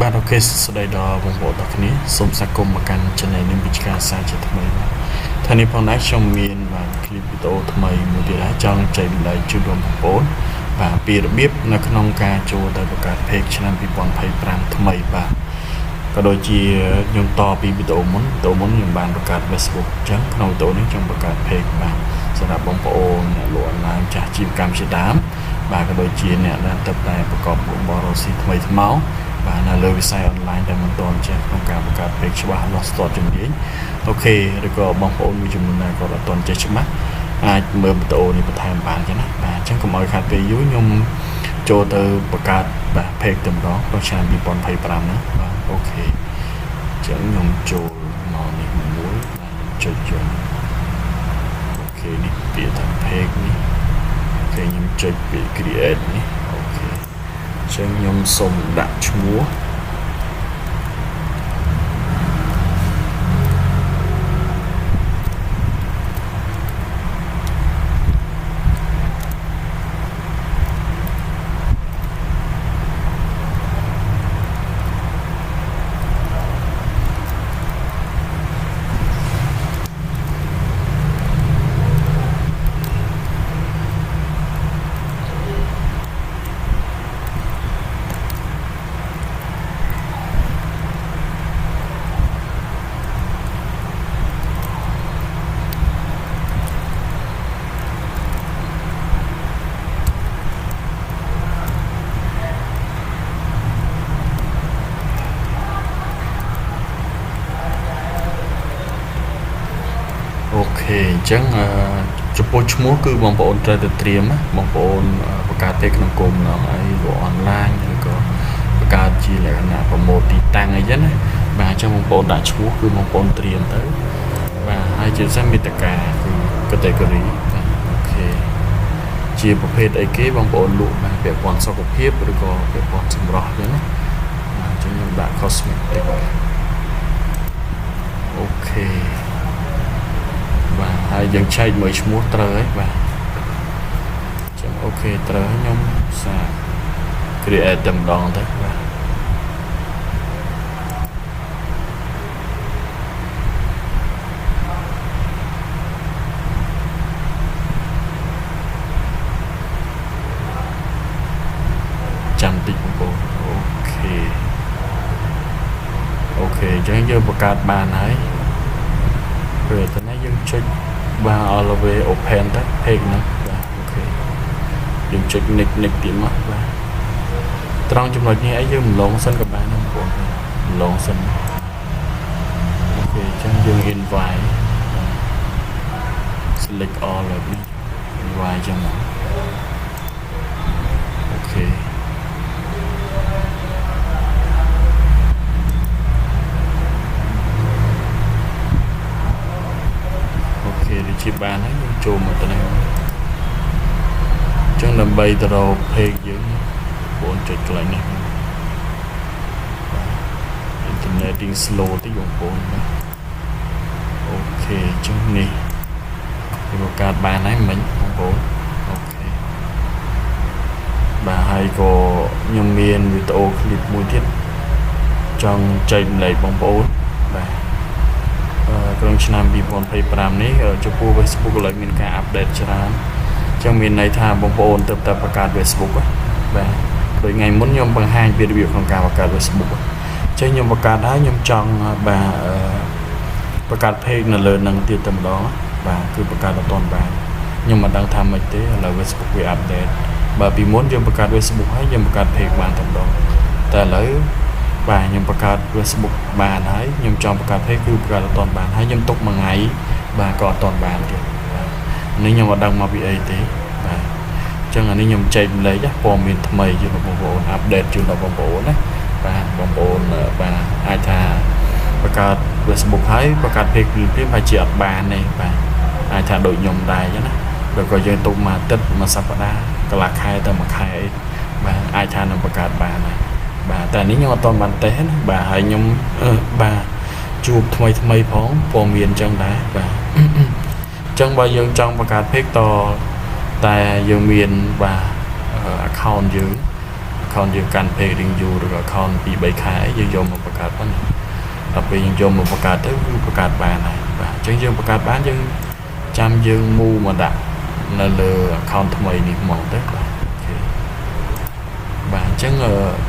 បាទអូខេស្ដីដល់បងប្អូនទាំងគ្នាសូមស្វាគមន៍មកកាន់ channel នេះវិជ្ជាសាស្ត្រជាថ្មីបាទថ្ងៃនេះផងដែរខ្ញុំមានបាទคลิปវីដេអូថ្មីមួយទៀតហើយចង់ចែករំលែកជូនបងប្អូនបាទពីរបៀបនៅក្នុងការចូលទៅបង្កើត page ឆ្នាំ2025ថ្មីបាទក៏ដូចជាខ្ញុំតពីវីដេអូមុនខ្ញុំបានបង្កើត Facebook អញ្ចឹងក្នុងវីដេអូនេះខ្ញុំបង្កើត page បាទសម្រាប់បងប្អូនអ្នកលក់អនឡាញចាស់ជាកម្មជាដើមបាទក៏ដូចជាអ្នកដែលទៅតែប្រកបមុខរបររកស៊ីថ្មីថ្មោងបាទនៅលើវិស័យអនឡាញដែលមិនទាន់ចេះក្នុងការបង្កើត page ច្បាស់លាស់ស្ទាត់ជំនាញអូខេឬក៏បងប្អូនមួយចំនួនដែលគាត់អត់ទាន់ចេះច្បាស់អាចមើលវីដេអូនេះបន្ថែមបានចឹងណាបាទអញ្ចឹងកុំឲ្យខាតពេលយូរខ្ញុំចូលទៅបង្កើតបាទ page តែម្ដងក្នុងឆ្នាំ2025ណាបាទអូខេអញ្ចឹងខ្ញុំចូលមកនេះមួយបាទចុចចូលអូខេនេះពាក្យថា page នេះអូខេខ្ញុំចុចពី create នេះអូខេអញ្ចឹងខ្ញុំសូមដាក់ឈ្មោះអូខេអញ្ចឹងចំពោះឈ្មោះគឺបងប្អូនត្រូវតែត្រៀមណាបងប្អូនបង្កើតទេក្នុងគុំណោះហើយលក់អនឡាញឬក៏បង្កើតជាលក្ខណៈប្រម៉ូទទីតាំងអីចឹងណាបាទអញ្ចឹងបងប្អូនដាក់ឈ្មោះគឺបងប្អូនត្រៀមទៅបាទហើយជាពិសេសមេត្តាគឺ category បាទអូខេជាប្រភេទអីគេបងប្អូនលក់បាទពាក់ព័ន្ធសុខភាពឬក៏ពាក់ព័ន្ធសម្រស់ចឹងណាបាទអញ្ចឹងខ្ញុំដាក់ cosmetic អូខេបាទហើយយើងឆែកមើលឈ្មោះត្រូវហើយបាទអញ្ចឹងអូខេត្រូវហើយខ្ញុំសា create តែម្ដងទៅបាទចាំតិចបងប្អូនអូខេអញ្ចឹងយើងបង្កើតបានហើយពេលទៅណាយើងចុចបាទ all the way open ទៅ page ហ្នឹងបាទអូខេយើងចុច next ទៀតមកបាទត្រង់ចំណុចនេះអីយើងម្លងសិនក៏បានដែរបងប្អូនម្លងសិនអូខេអញ្ចឹងយើង invite select all លើនេះ invite ចឹងមកអូខេដូចជាបានហើយយើងចូលមកទៅនេះអញ្ចឹងដើម្បីទៅរក page យើងបងចុចកន្លែងនេះ interneting slow តិចបងប្អូនអូខេអញ្ចឹងនេះវាបង្កើតបានហើយមិញបងប្អូនអូខេបាទហើយក៏ខ្ញុំមានវីដេអូ clip មួយទៀតចង់ចែកម្លែកបងប្អូនបាទក្នុងឆ្នាំ2025នេះចំពោះ Facebook ឥឡូវមានការអាប់ដេតច្រើនអញ្ចឹងមានន័យថាបងប្អូនទៅតែបង្កើត Facebook បាទដូចថ្ងៃមុនខ្ញុំបង្ហាញពីរបៀបក្នុងការបង្កើត Facebook អញ្ចឹងខ្ញុំបង្កើតហើយខ្ញុំចង់បាទបង្កើត page នៅលើនឹងទៀតតែម្ដងបាទគឺបង្កើតអត់ទាន់បានខ្ញុំមិនដឹងថាម៉េចទេឥឡូវ Facebook វាអាប់ដេតបាទពីមុនយើងបង្កើត Facebook ហើយយើងបង្កើត page បានតែម្ដងតែឥឡូវបាទខ្ញុំបង្កើត Facebook បានហើយខ្ញុំចង់បង្កើត page គឺបង្កើតអត់ទាន់បានហើយខ្ញុំទុកមួយថ្ងៃបាទក៏អត់ទាន់បានទៀតបាទនេះខ្ញុំអត់ដឹងមកពីអីទេបាទអញ្ចឹងអានេះខ្ញុំចែកម្លែកព័ត៌មានថ្មីជូនបងប្អូនអាប់ដេតជូនដល់បងប្អូនណាបាទបងប្អូនបាទអាចថាបង្កើត Facebook ហើយបង្កើត page ភ្លាមៗហើយជាអត់បានទេបាទអាចថាដូចខ្ញុំដែរអញ្ចឹងណាឬក៏យើងទុកមួយអាទិត្យមួយសប្តាហ៍កន្លះខែទៅមួយខែអីបាទអាចថានឹងបង្កើតបានហើយបាទតែនេះខ្ញុំអត់ទាន់បានតេស្តណាបាទហើយខ្ញុំបាទជួបថ្មីផងព័ត៌មានអញ្ចឹងដែរបាទអញ្ចឹងបើយើងចង់បង្កើត page តតែយើងមានបាទ account យើង account យើងកាន់ page រៀងយូរឬ account 2-3 ខែយើងយកមកបង្កើតបានដល់ពេលយើងយកមកបង្កើតទៅគឺបង្កើតបានហើយបាទអញ្ចឹងយើងបង្កើតបានយើងចាំយើង move មកដាក់នៅលើ account ថ្មីនេះហ្មងទៅបាទអូខេបាទអញ្ចឹង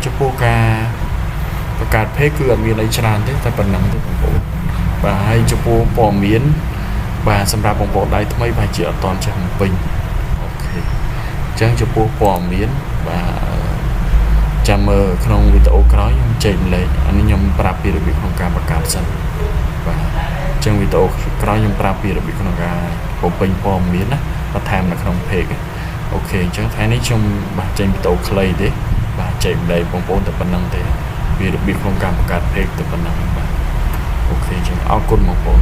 ចំពោះការបង្កើត page គឺអត់មានអីច្រើនទេតែប៉ុណ្្នឹងទេបងប្អូនបាទហើយចំពោះព័ត៌មានបាទសម្រាប់បងប្អូនដៃថ្មីបាទជាអត់តន់ចេះបំពេញអូខេអញ្ចឹងចំពោះព័ត៌មានបាទចាំមើលក្នុងវីដេអូក្រោយខ្ញុំចែកម្លែកអានេះខ្ញុំប្រាប់ពីរបៀបក្នុងការបង្កើតសិនបាទអញ្ចឹងវីដេអូក្រោយខ្ញុំប្រាប់ពីរបៀបក្នុងការបំពេញព័ត៌មានណាបន្ថែមនៅក្នុង page អូខេអញ្ចឹងថ្ងៃនេះខ្ញុំបាទចេញវីដេអូខ្លីទេបាទចែកម្លែកបងប្អូនតែប៉ុណ្្នឹងទេពីរបៀបក្នុងការបង្កើត page តែប៉ុណ្្នឹងបាទអូខេអញ្ចឹងអរគុណបងប្អូន